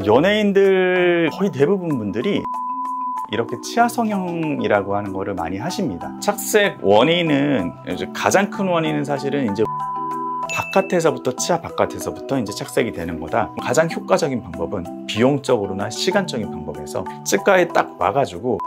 연예인들 거의 대부분 분들이 이렇게 치아 성형이라고 하는 거를 많이 하십니다. 착색 원인은 가장 큰 원인은 사실은 이제 바깥에서부터 치아 바깥에서부터 이제 착색이 되는 거다. 가장 효과적인 방법은 비용적으로나 시간적인 방법에서 치과에 딱 와가지고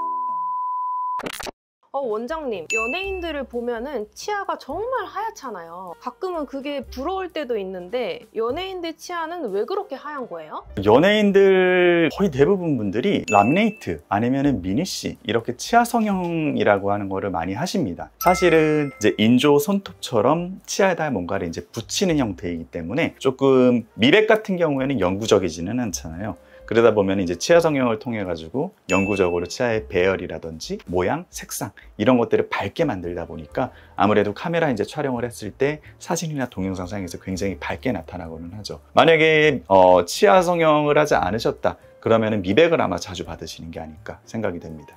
원장님, 연예인들을 보면은 치아가 정말 하얗잖아요. 가끔은 그게 부러울 때도 있는데 연예인들 치아는 왜 그렇게 하얀 거예요? 연예인들 거의 대부분 분들이 라미네이트 아니면은 미니시 이렇게 치아 성형이라고 하는 거를 많이 하십니다. 사실은 이제 인조 손톱처럼 치아에다 뭔가를 이제 붙이는 형태이기 때문에 조금 미백 같은 경우에는 영구적이지는 않잖아요. 그러다 보면 이제 치아 성형을 통해 가지고 영구적으로 치아의 배열이라든지 모양, 색상 이런 것들을 밝게 만들다 보니까 아무래도 카메라 이제 촬영을 했을 때 사진이나 동영상상에서 굉장히 밝게 나타나고는 하죠. 만약에 치아 성형을 하지 않으셨다 그러면은 미백을 아마 자주 받으시는 게 아닐까 생각이 됩니다.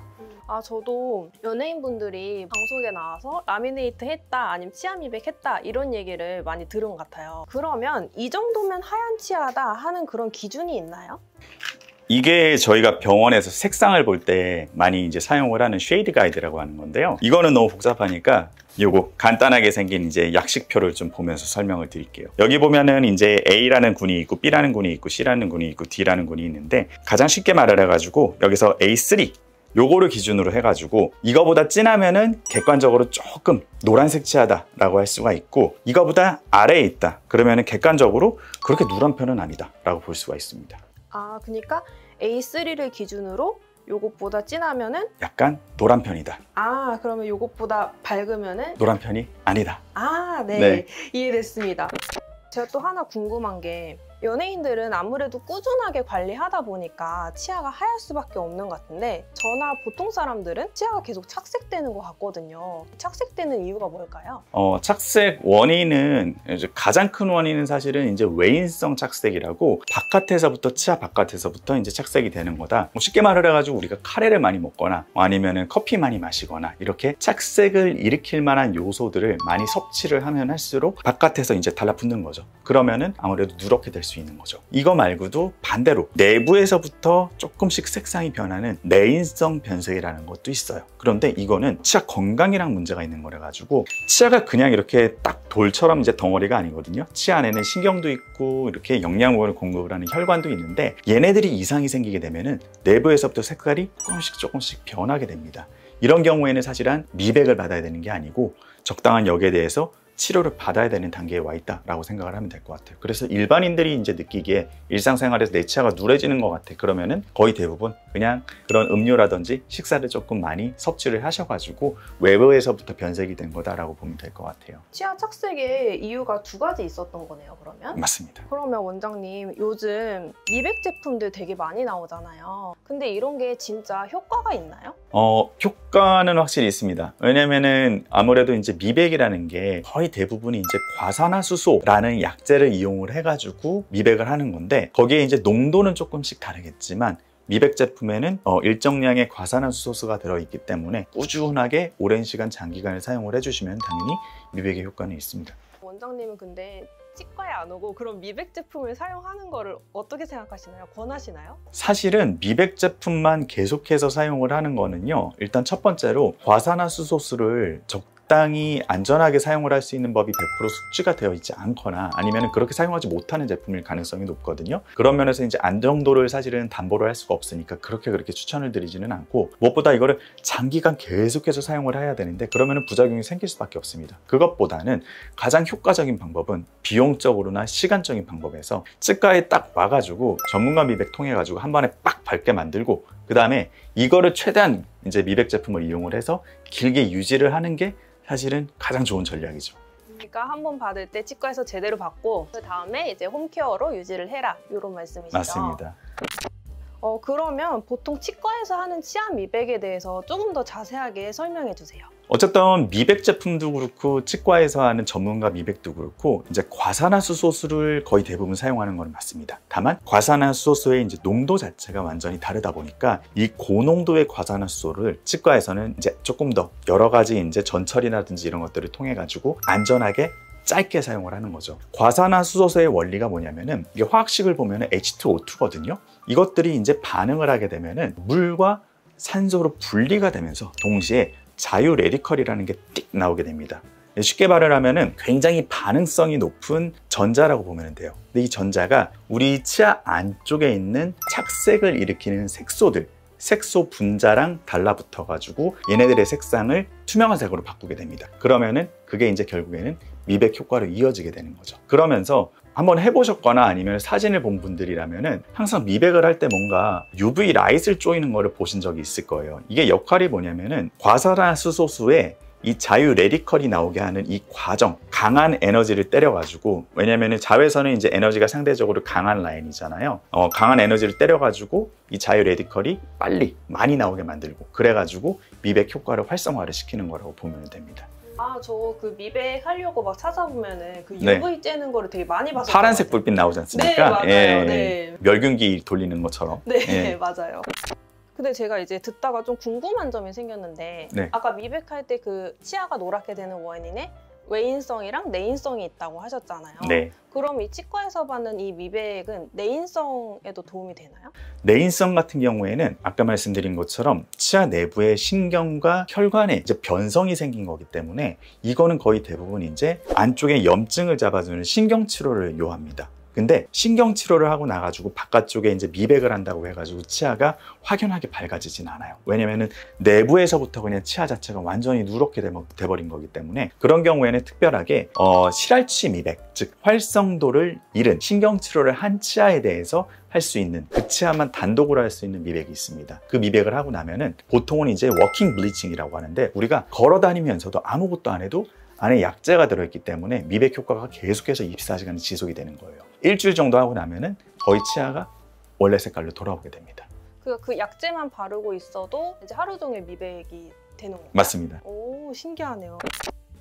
저도 연예인분들이 방송에 나와서 라미네이트 했다 아니면 치아 미백 했다 이런 얘기를 많이 들은 것 같아요. 그러면 이 정도면 하얀 치아다 하는 그런 기준이 있나요? 이게 저희가 병원에서 색상을 볼 때 많이 이제 사용을 하는 쉐이드 가이드라고 하는 건데요. 이거는 너무 복잡하니까 요거 간단하게 생긴 이제 약식표를 좀 보면서 설명을 드릴게요. 여기 보면은 이제 A라는 군이 있고 B라는 군이 있고 C라는 군이 있고 D라는 군이 있는데 가장 쉽게 말을 해가지고 여기서 A3 요거를 기준으로 해가지고 이거보다 진하면은 객관적으로 조금 노란색 치아다 라고 할 수가 있고 이거보다 아래에 있다 그러면은 객관적으로 그렇게 누런 편은 아니다 라고 볼 수가 있습니다. 그러니까 A3를 기준으로 요것보다 진하면은 약간 노란 편이다. 그러면 요것보다 밝으면은 노란 편이 아니다. 네. 이해됐습니다. 제가 또 하나 궁금한 게 연예인들은 아무래도 꾸준하게 관리하다 보니까 치아가 하얄 수밖에 없는 것 같은데 저나 보통 사람들은 치아가 계속 착색되는 것 같거든요. 착색되는 이유가 뭘까요? 착색 원인은 가장 큰 원인은 사실은 이제 외인성 착색이라고 바깥에서부터 치아 바깥에서부터 이제 착색이 되는 거다. 쉽게 말을 해가지고 우리가 카레를 많이 먹거나 아니면은 커피 많이 마시거나 이렇게 착색을 일으킬 만한 요소들을 많이 섭취를 하면 할수록 바깥에서 이제 달라붙는 거죠. 그러면은 아무래도 누렇게 될 수 있는 거죠. 이거 말고도 반대로 내부에서부터 조금씩 색상이 변하는 내인성 변색이라는 것도 있어요. 그런데 이거는 치아 건강이랑 문제가 있는 거라 가지고 치아가 그냥 이렇게 딱 돌처럼 이제 덩어리가 아니거든요. 치아 안에는 신경도 있고 이렇게 영양분을 공급을 하는 혈관도 있는데 얘네들이 이상이 생기게 되면은 내부에서부터 색깔이 조금씩 변하게 됩니다. 이런 경우에는 사실은 미백을 받아야 되는 게 아니고 적당한 역에 대해서 치료를 받아야 되는 단계에 와 있다라고 생각을 하면 될 것 같아요. 그래서 일반인들이 이제 느끼기에 일상생활에서 내 치아가 누래지는 것 같아. 그러면은 거의 대부분 그냥 그런 음료라든지 식사를 조금 많이 섭취를 하셔가지고 외부에서부터 변색이 된 거다라고 보면 될 것 같아요. 치아 착색의 이유가 두 가지 있었던 거네요, 그러면? 맞습니다. 그러면 원장님, 요즘 미백 제품들 되게 많이 나오잖아요. 근데 이런 게 진짜 효과가 있나요? 효과는 확실히 있습니다. 왜냐면은 아무래도 이제 미백이라는 게 거의 대부분이 이제 과산화수소라는 약재를 이용을 해가지고 미백을 하는 건데 거기에 이제 농도는 조금씩 다르겠지만 미백 제품에는 일정량의 과산화수소가 들어있기 때문에 꾸준하게 오랜 시간 장기간을 사용을 해주시면 당연히 미백의 효과는 있습니다. 원장님은 근데 치과에 안 오고 그런 미백 제품을 사용하는 거를 어떻게 생각하시나요? 권하시나요? 사실은 미백 제품만 계속해서 사용을 하는 거는요, 일단 첫 번째로 과산화수소를 적당히 안전하게 사용을 할 수 있는 법이 100% 숙지가 되어 있지 않거나 아니면 그렇게 사용하지 못하는 제품일 가능성이 높거든요. 그런 면에서 이제 안정도를 사실은 담보를 할 수가 없으니까 그렇게 추천을 드리지는 않고 무엇보다 이거를 장기간 계속해서 사용을 해야 되는데 그러면 부작용이 생길 수밖에 없습니다. 그것보다는 가장 효과적인 방법은 비용적으로나 시간적인 방법에서 치과에 딱 와가지고 전문가 미백 통해 가지고 한 번에 빡 밝게 만들고 그 다음에 이거를 최대한 이제 미백 제품을 이용을 해서 길게 유지를 하는 게 사실은 가장 좋은 전략이죠. 그러니까 한 번 받을 때 치과에서 제대로 받고 그 다음에 이제 홈케어로 유지를 해라 이런 말씀이시죠? 맞습니다. 그러면 보통 치과에서 하는 치아 미백에 대해서 조금 더 자세하게 설명해 주세요. 어쨌든 미백 제품도 그렇고 치과에서 하는 전문가 미백도 그렇고 이제 과산화수소를 거의 대부분 사용하는 건 맞습니다. 다만 과산화수소의 이제 농도 자체가 완전히 다르다 보니까 이 고농도의 과산화수소를 치과에서는 이제 조금 더 여러 가지 이제 전처리라든지 이런 것들을 통해 가지고 안전하게 짧게 사용을 하는 거죠. 과산화수소의 원리가 뭐냐면은 이게 화학식을 보면 H2O2거든요. 이것들이 이제 반응을 하게 되면은 물과 산소로 분리가 되면서 동시에 자유 레디컬이라는 게 띡 나오게 됩니다. 쉽게 말을 하면은 굉장히 반응성이 높은 전자라고 보면 돼요. 근데 이 전자가 우리 치아 안쪽에 있는 착색을 일으키는 색소들, 색소 분자랑 달라붙어 가지고 얘네들의 색상을 투명한 색으로 바꾸게 됩니다. 그러면은 그게 이제 결국에는 미백 효과로 이어지게 되는 거죠. 그러면서 한번 해보셨거나 아니면 사진을 본 분들이라면은 항상 미백을 할 때 뭔가 UV 라이트를 쪼이는 거를 보신 적이 있을 거예요. 이게 역할이 뭐냐면은 과산화수소수에 이 자유 레디컬이 나오게 하는 이 과정, 강한 에너지를 때려가지고, 왜냐면은 자외선은 이제 에너지가 상대적으로 강한 라인이잖아요. 강한 에너지를 때려가지고 이 자유 레디컬이 빨리 많이 나오게 만들고, 그래가지고 미백 효과를 활성화를 시키는 거라고 보면 됩니다. 저 그 미백 하려고 막 찾아보면은 그 네. UV 쬐는 거를 되게 많이 봤어요. 파란색 불빛 나오지 않습니까? 네, 맞아요. 예. 네. 멸균기 돌리는 것처럼. 네, 예. 맞아요. 근데 제가 이제 듣다가 좀 궁금한 점이 생겼는데, 네. 아까 미백할 때 그 치아가 노랗게 되는 원인에 외인성이랑 내인성이 있다고 하셨잖아요. 네. 그럼 이 치과에서 받는 이 미백은 내인성에도 도움이 되나요? 내인성 같은 경우에는 아까 말씀드린 것처럼 치아 내부의 신경과 혈관에 이제 변성이 생긴 거기 때문에 이거는 거의 대부분 이제 안쪽에 염증을 잡아주는 신경 치료를 요합니다. 근데 신경 치료를 하고 나가지고 바깥쪽에 이제 미백을 한다고 해가지고 치아가 확연하게 밝아지진 않아요. 왜냐면은 내부에서부터 그냥 치아 자체가 완전히 누렇게 돼버린 거기 때문에 그런 경우에는 특별하게 실알치 미백, 즉 활성도를 잃은 신경 치료를 한 치아에 대해서 할 수 있는, 그 치아만 단독으로 할 수 있는 미백이 있습니다. 그 미백을 하고 나면은 보통은 이제 워킹 블리칭이라고 하는데, 우리가 걸어 다니면서도 아무것도 안 해도 안에 약재가 들어있기 때문에 미백 효과가 계속해서 24시간 지속이 되는 거예요. 일주일 정도 하고 나면은 거의 치아가 원래 색깔로 돌아오게 됩니다. 그 약재만 바르고 있어도 이제 하루 종일 미백이 되는 건가요? 맞습니다. 오, 신기하네요.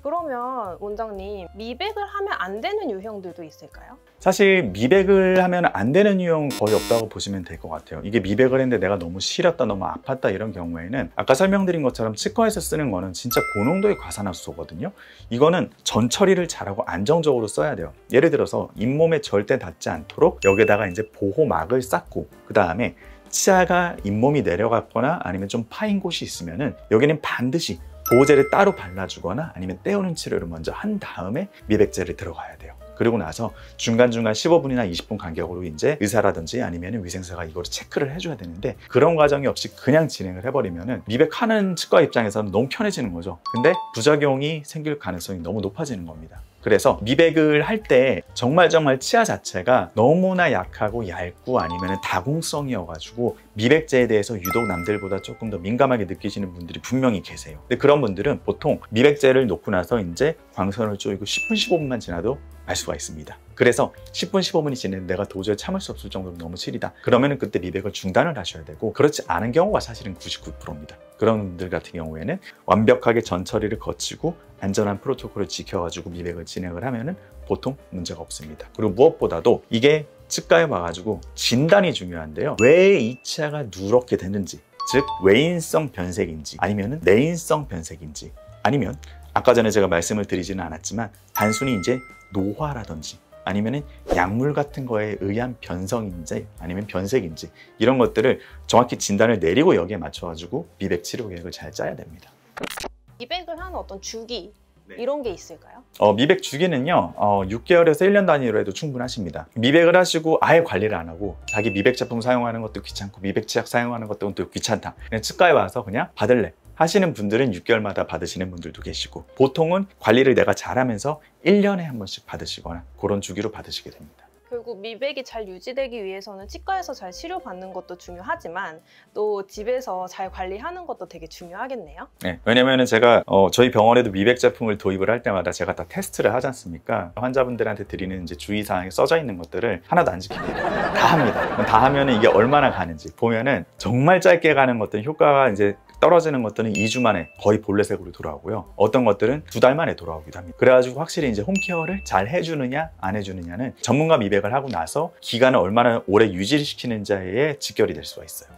그러면 원장님, 미백을 하면 안 되는 유형들도 있을까요? 사실 미백을 하면 안 되는 유형은 거의 없다고 보시면 될 것 같아요. 이게 미백을 했는데 내가 너무 시렸다, 너무 아팠다 이런 경우에는 아까 설명드린 것처럼 치과에서 쓰는 거는 진짜 고농도의 과산화수소거든요. 이거는 전 처리를 잘하고 안정적으로 써야 돼요. 예를 들어서 잇몸에 절대 닿지 않도록 여기다가 이제 보호막을 쌓고, 그 다음에 치아가 잇몸이 내려갔거나 아니면 좀 파인 곳이 있으면은 여기는 반드시 보호제를 따로 발라주거나 아니면 떼우는 치료를 먼저 한 다음에 미백제를 들어가야 돼요. 그리고 나서 중간중간 15분이나 20분 간격으로 이제 의사라든지 아니면 위생사가 이거를 체크를 해줘야 되는데, 그런 과정이 없이 그냥 진행을 해버리면은 미백하는 치과 입장에서는 너무 편해지는 거죠. 근데 부작용이 생길 가능성이 너무 높아지는 겁니다. 그래서 미백을 할 때 정말 치아 자체가 너무나 약하고 얇고 아니면 다공성이어가지고 미백제에 대해서 유독 남들보다 조금 더 민감하게 느끼시는 분들이 분명히 계세요. 근데 그런 분들은 보통 미백제를 놓고 나서 이제 광선을 쪼이고 10분, 15분만 지나도 알 수가 있습니다. 그래서 10분, 15분이 지났는데 내가 도저히 참을 수 없을 정도로 너무 시리다. 그러면은 그때 미백을 중단을 하셔야 되고, 그렇지 않은 경우가 사실은 99%입니다. 그런 분들 같은 경우에는 완벽하게 전 처리를 거치고 안전한 프로토콜을 지켜가지고 미백을 진행을 하면은 보통 문제가 없습니다. 그리고 무엇보다도 이게 치과에 와가지고 진단이 중요한데요. 왜 이 치아가 누렇게 되는지, 즉 외인성 변색인지 아니면 내인성 변색인지, 아니면 아까 전에 제가 말씀을 드리지는 않았지만 단순히 이제 노화라든지 아니면 약물 같은 거에 의한 변성인지 아니면 변색인지, 이런 것들을 정확히 진단을 내리고 여기에 맞춰가지고 미백 치료 계획을 잘 짜야 됩니다. 미백을 하는 어떤 주기, 네. 이런 게 있을까요? 미백 주기는요 6개월에서 1년 단위로 해도 충분하십니다. 미백을 하시고 아예 관리를 안 하고 자기 미백 제품 사용하는 것도 귀찮고 미백 치약 사용하는 것도 또 귀찮다, 그냥 치과에 와서 그냥 받을래 하시는 분들은 6개월마다 받으시는 분들도 계시고, 보통은 관리를 내가 잘하면서 1년에 한 번씩 받으시거나 그런 주기로 받으시게 됩니다. 결국 미백이 잘 유지되기 위해서는 치과에서 잘 치료받는 것도 중요하지만 또 집에서 잘 관리하는 것도 되게 중요하겠네요. 네, 왜냐면은 제가 저희 병원에도 미백 제품을 도입을 할 때마다 제가 다 테스트를 하지 않습니까? 환자분들한테 드리는 이제 주의사항에 써져 있는 것들을 하나도 안 지킵니다. 다 합니다. 다 하면은 이게 얼마나 가는지 보면은 정말 짧게 가는 것들은 효과가 이제 떨어지는 것들은 2주 만에 거의 본래색으로 돌아오고요. 어떤 것들은 2달 만에 돌아오기도 합니다. 그래가지고 확실히 이제 홈케어를 잘 해주느냐 안 해주느냐는 전문가 미백을 하고 나서 기간을 얼마나 오래 유지시키는지에 직결이 될 수가 있어요.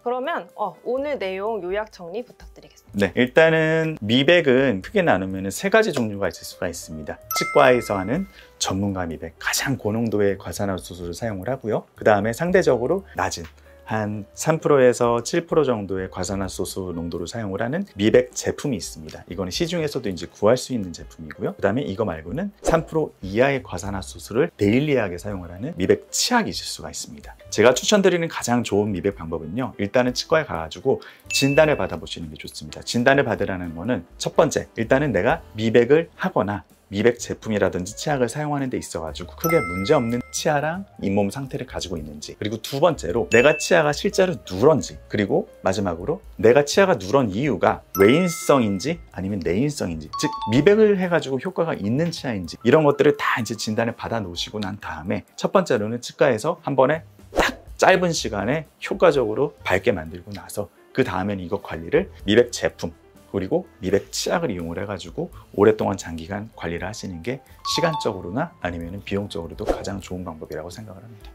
그러면 오늘 내용 요약 정리 부탁드리겠습니다. 네, 일단은 미백은 크게 나누면 세 가지 종류가 있을 수가 있습니다. 치과에서 하는 전문가 미백, 가장 고농도의 과산화수소를 사용을 하고요. 그 다음에 상대적으로 낮은 한 3%에서 7% 정도의 과산화수소 농도를 사용을 하는 미백 제품이 있습니다. 이거는 시중에서도 이제 구할 수 있는 제품이고요. 그 다음에 이거 말고는 3% 이하의 과산화수소를 데일리하게 사용을 하는 미백 치약이 있을 수가 있습니다. 제가 추천드리는 가장 좋은 미백 방법은요, 일단은 치과에 가가지고 진단을 받아보시는 게 좋습니다. 진단을 받으라는 거는 첫 번째, 일단은 내가 미백을 하거나 미백 제품이라든지 치약을 사용하는 데 있어가지고 크게 문제없는 치아랑 잇몸 상태를 가지고 있는지, 그리고 두 번째로 내가 치아가 실제로 누런지, 그리고 마지막으로 내가 치아가 누런 이유가 외인성인지 아니면 내인성인지, 즉 미백을 해가지고 효과가 있는 치아인지, 이런 것들을 다 이제 진단을 받아 놓으시고 난 다음에 첫 번째로는 치과에서 한 번에 딱 짧은 시간에 효과적으로 밝게 만들고 나서 그 다음에는 이거 관리를 미백 제품 그리고 미백 치약을 이용을 해가지고 오랫동안 장기간 관리를 하시는 게 시간적으로나 아니면 비용적으로도 가장 좋은 방법이라고 생각을 합니다.